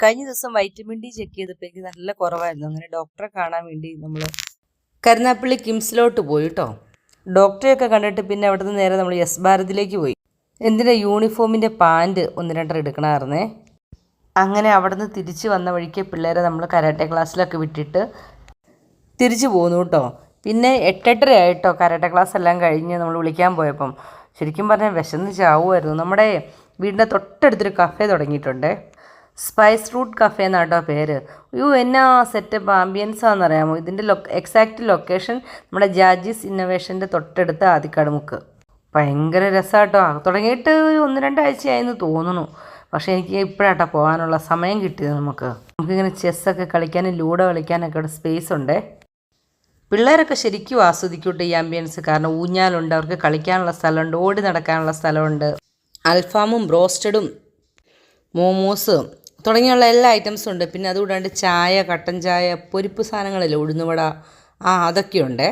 കഴിഞ്ഞ ദിവസം vitamin D check ചെയ്തപ്പോൾ എനിക്ക് നല്ല കുറവായിരുന്നു. അങ്ങനെ ഡോക്ടറെ കാണാൻ വേണ്ടി നമ്മൾ കരുനാപ്പള്ളി കിംസിലോട്ട് പോയി കേട്ടോ. ഡോക്ടറെയൊക്കെ കണ്ടിട്ട് പിന്നെ അവിടുന്ന് നേരെ നമ്മൾ യെസ് ഭാരതിലേക്ക് പോയി. എന്തിനാ യൂണിഫോമിൻ്റെ പാൻറ്റ് 1-2 എടുക്കണമായിരുന്നേ. അങ്ങനെ അവിടുന്ന് തിരിച്ച് വന്ന വഴിക്ക് പിള്ളേരെ നമ്മൾ കരാട്ടെ ക്ലാസ്സിലൊക്കെ വിട്ടിട്ട് തിരിച്ചു പോന്നു കേട്ടോ. പിന്നെ 8:30 ആയിട്ടോ കരാട്ടെ ക്ലാസ് എല്ലാം കഴിഞ്ഞ് നമ്മൾ വിളിക്കാൻ പോയപ്പം. ശരിക്കും പറഞ്ഞാൽ വിശന്ന് ചാവുമായിരുന്നു. നമ്മുടെ വീടിൻ്റെ തൊട്ടടുത്തൊരു കഫേ തുടങ്ങിയിട്ടുണ്ട്. സ്പൈസ് റൂട്ട് കഫേ എന്നാട്ടോ പേര്. എന്നാ സെറ്റപ്പ് ആംബിയൻസാണെന്നറിയാമോ. ഇതിൻ്റെ എക്സാക്റ്റ് ലൊക്കേഷൻ നമ്മുടെ ജാജീസ് ഇന്നോവേഷൻ്റെ തൊട്ടടുത്ത് ആദിക്കടമുക്ക്. ഭയങ്കര രസമാട്ടോ. തുടങ്ങിയിട്ട് 1-2 ആഴ്ചയായെന്ന് തോന്നുന്നു. പക്ഷേ എനിക്ക് ഇപ്പോഴാട്ടോ പോകാനുള്ള സമയം കിട്ടിയത്. നമുക്കിങ്ങനെ ചെസ്സൊക്കെ കളിക്കാനും ലൂഡോ കളിക്കാനൊക്കെ ഇവിടെ സ്പേസ് ഉണ്ട്. പിള്ളേരൊക്കെ ശരിക്കും ആസ്വദിക്കൂട്ടെ ഈ ആംബിയൻസ്. കാരണം ഊഞ്ഞാലുണ്ട്, അവർക്ക് കളിക്കാനുള്ള സ്ഥലമുണ്ട്, ഓടി നടക്കാനുള്ള സ്ഥലമുണ്ട്. അൽഫാമും ബ്രോസ്റ്റഡും മോമോസ് തുടങ്ങിയുള്ള എല്ലാ ഐറ്റംസും ഉണ്ട്. പിന്നെ അതുകൂടാണ്ട് ചായ, കട്ടൻ ചായ, പൊരിപ്പ് സാധനങ്ങളില്ലേ, ഉഴുന്നുവട, അതൊക്കെയുണ്ട്.